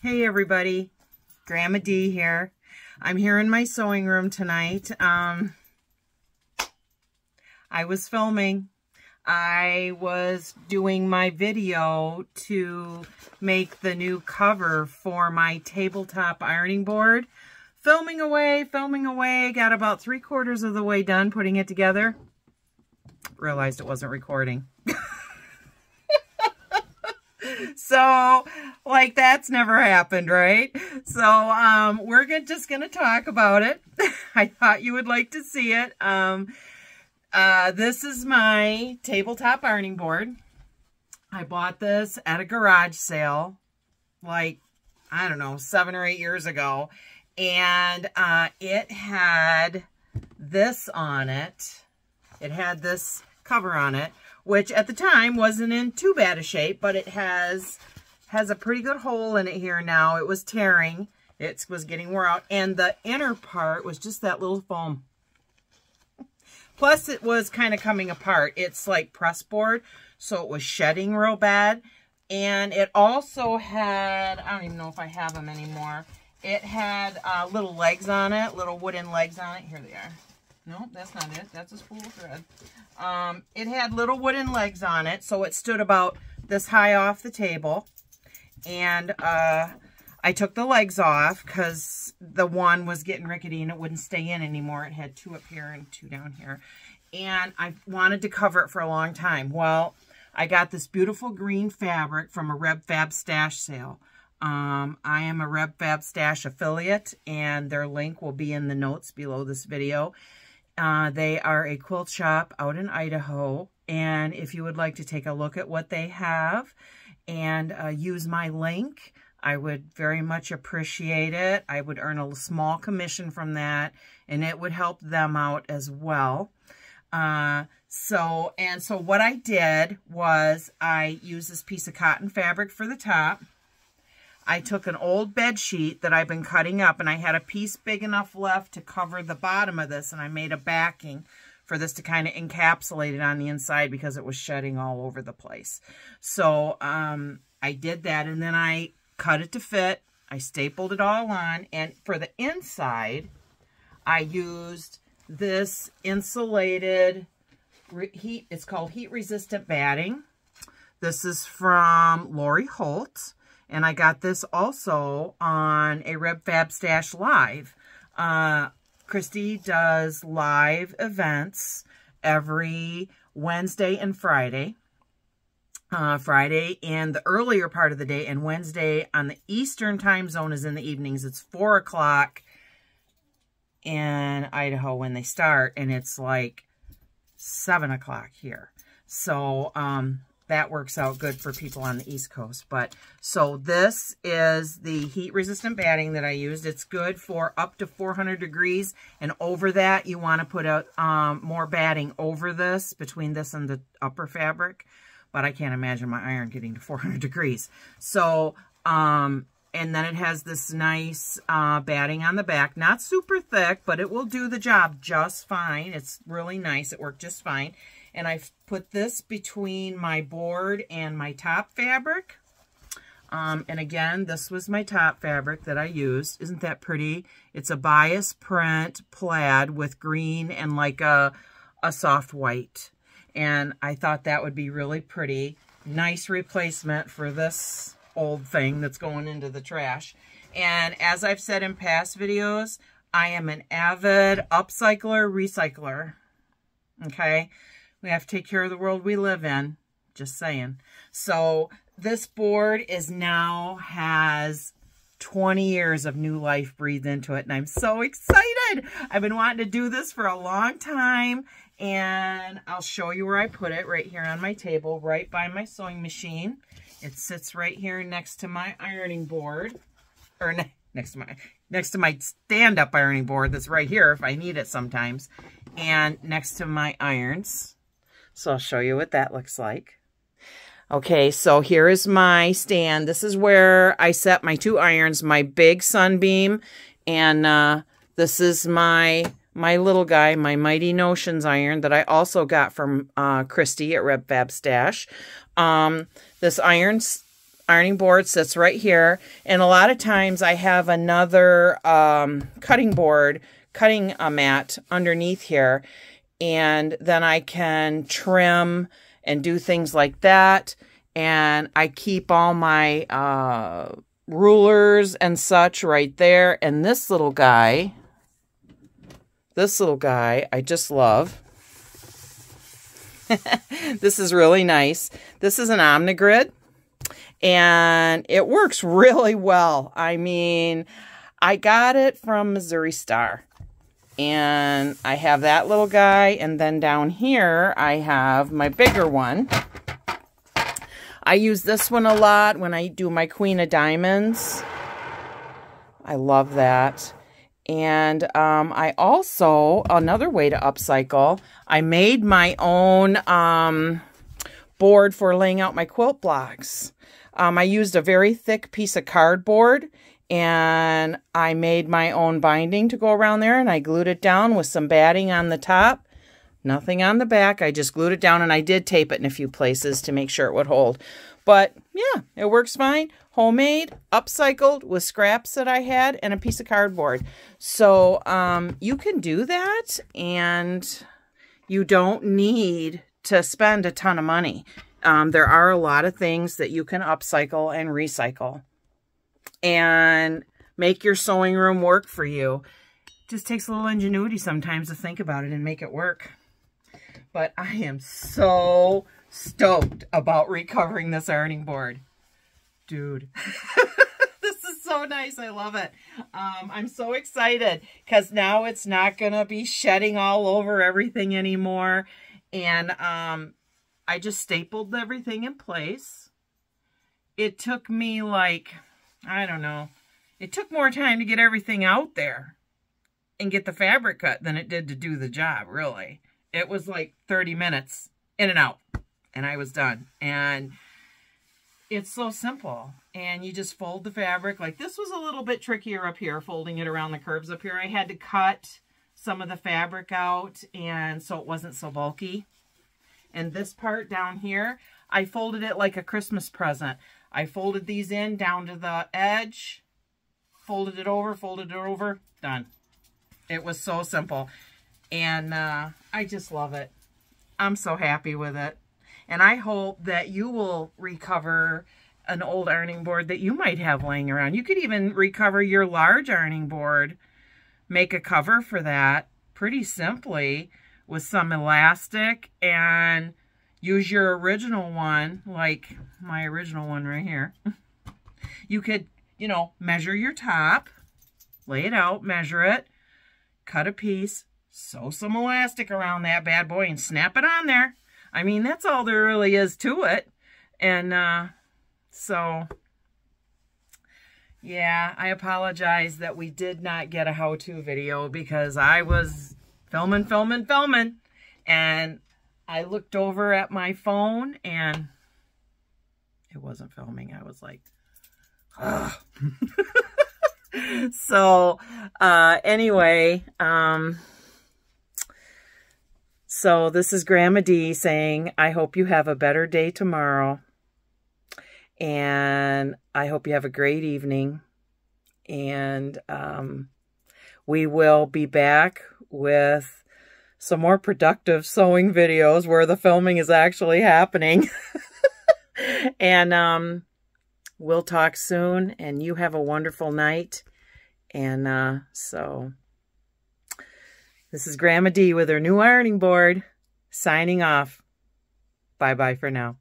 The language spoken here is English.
Hey everybody, Grandma D here. I'm here in my sewing room tonight. I was filming. I was doing my video to make the new cover for my tabletop ironing board. Filming away, got about 3/4 of the way done putting it together. Realized it wasn't recording. So, like, that's never happened, right? So, we're just going to talk about it. I thought you would like to see it. This is my tabletop ironing board. I bought this at a garage sale, like, I don't know, 7 or 8 years ago. And it had this on it. It had this cover on it, which at the time wasn't in too bad a shape, but it has a pretty good hole in it here now. It was tearing. It was getting wore out. And the inner part was just that little foam. Plus, it was kind of coming apart. It's like press board, so it was shedding real bad. And it also had, I don't even know if I have them anymore. It had little legs on it, little wooden legs on it. Here they are. No, that's not it. That's a spool of thread. It had little wooden legs on it, so it stood about this high off the table. And I took the legs off because the one was getting rickety and it wouldn't stay in anymore. It had 2 up here and 2 down here. And I wanted to cover it for a long time. Well, I got this beautiful green fabric from a Reb Fab Stash sale. I am a Reb Fab Stash affiliate, and their link will be in the notes below this video. They are a quilt shop out in Idaho, and if you would like to take a look at what they have and use my link, I would very much appreciate it. I would earn a small commission from that, and it would help them out as well. So what I did was I used this piece of cotton fabric for the top. I took an old bed sheet that I've been cutting up, and I had a piece big enough left to cover the bottom of this, and I made a backing for this to kind of encapsulate it on the inside because it was shedding all over the place. So I did that, and then I cut it to fit. I stapled it all on, and for the inside, I used this insulated it's called heat resistant batting. This is from Lori Holt. And I got this also on a Reb Fab Stash Live. Christy does live events every Wednesday and Friday. Friday in the earlier part of the day, and Wednesday on the Eastern time zone is in the evenings. It's 4 o'clock in Idaho when they start, and it's like 7 o'clock here. So, that works out good for people on the East Coast. But so this is the heat resistant batting that I used. It's good for up to 400 degrees. And over that, you want to put more batting over this, between this and the upper fabric. But I can't imagine my iron getting to 400 degrees. So, and then it has this nice batting on the back. Not super thick, but it will do the job just fine. It's really nice. It worked just fine. And I've put this between my board and my top fabric. And again, this was my top fabric that I used. Isn't that pretty? It's a bias print plaid with green and like a soft white. And I thought that would be really pretty. Nice replacement for this old thing that's going into the trash. And as I've said in past videos, I am an avid upcycler, recycler. Okay? We have to take care of the world we live in. Just saying. So this board now has 20 years of new life breathed into it. And I'm so excited. I've been wanting to do this for a long time. And I'll show you where I put it, right here on my table, right by my sewing machine. It sits right here next to my ironing board. Or next to my stand-up ironing board that's right here if I need it sometimes. And next to my irons. So I'll show you what that looks like. Okay, so here is my stand. This is where I set my 2 irons, my big Sunbeam, and this is my little guy, my Mighty Notions iron that I also got from Christy at Reb Fab Stash. This iron's ironing board sits right here. And a lot of times I have another cutting mat underneath here. And then I can trim and do things like that. And I keep all my rulers and such right there. And this little guy I just love. This is really nice. This is an Omnigrid, and it works really well. I mean, I got it from Missouri Star, and I have that little guy, and then down here I have my bigger one. I use this one a lot when I do my Queen of Diamonds. I love that. And I also, another way to upcycle, I made my own board for laying out my quilt blocks. I used a very thick piece of cardboard, and I made my own binding to go around there, and I glued it down with some batting on the top. Nothing on the back. I just glued it down, and I did tape it in a few places to make sure it would hold. But yeah, it works fine. Homemade, upcycled with scraps that I had and a piece of cardboard. So you can do that, and you don't need to spend a ton of money. There are a lot of things that you can upcycle and recycle and make your sewing room work for you. It just takes a little ingenuity sometimes to think about it and make it work. But I am so stoked about recovering this ironing board. Dude, this is so nice. I love it. I'm so excited because now it's not going to be shedding all over everything anymore. And I just stapled everything in place. It took me like, I don't know, it took more time to get everything out there and get the fabric cut than it did to do the job, really. It was like 30 minutes in and out, and I was done. And it's so simple. And you just fold the fabric. Like, this was a little bit trickier up here, folding it around the curves up here. I had to cut some of the fabric out, and so it wasn't so bulky. And this part down here, I folded it like a Christmas present. I folded these in down to the edge, folded it over, done. It was so simple. And I just love it. I'm so happy with it. And I hope that you will recover an old ironing board that you might have laying around. You could even recover your large ironing board, make a cover for that pretty simply with some elastic, and use your original one, like my original one right here. You could, you know, measure your top, lay it out, measure it, cut a piece, sew some elastic around that bad boy, and snap it on there. I mean, that's all there really is to it. And so, yeah, I apologize that we did not get a how-to video because I was filming. And I looked over at my phone and it wasn't filming. I was like, ugh. So, anyway, so this is Grandma D saying, I hope you have a better day tomorrow. And I hope you have a great evening. And we will be back with some more productive sewing videos where the filming is actually happening. And we'll talk soon. And you have a wonderful night. And so this is Grandma D with her new ironing board, signing off. Bye-bye for now.